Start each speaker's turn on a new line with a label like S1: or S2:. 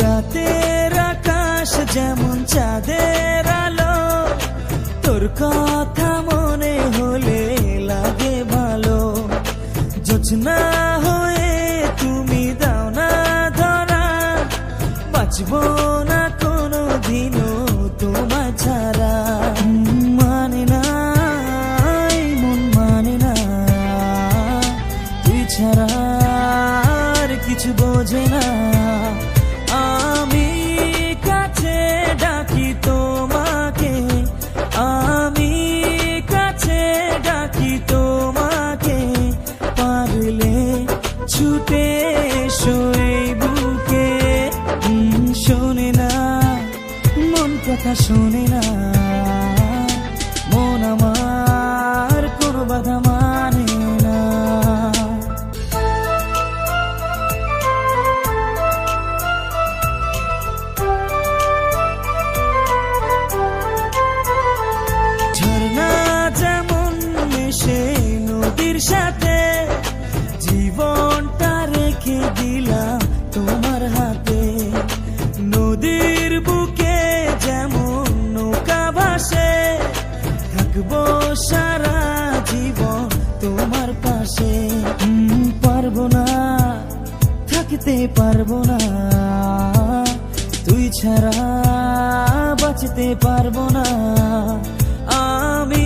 S1: রাতের আকাশ যেমন চাঁদের আলো, তোর কথা মনে হলে লাগে ভালো। জোছনা হয়ে তুমি দাও না ধরা, বাঁচবো না কোনো দিনও তোমার ছাড়া। মানে না মন মানে না, তুই ছাড়া আর কিছু বোঝে না। আমি কাছে ডাকি তোমাকে, আমি কাছে ডাকি তোমাকে, পারলে ছুটে এসো এই বুকে। শোনে না মন কথা শোনে না, মন আমার কোনো বাধা মানে না। ঝর্ণা যেমন মেশে নদীর সাথে, জীবনটা রেখে দিলাম তোমার হাতে। নদীর বুকে যেমন নৌকা ভাসে, থাকবো সারা জীবন তোমার পাশে। পারবো না থাকতে পারবো না, তুই ছাড়া বাঁচতে পারবো না। আমি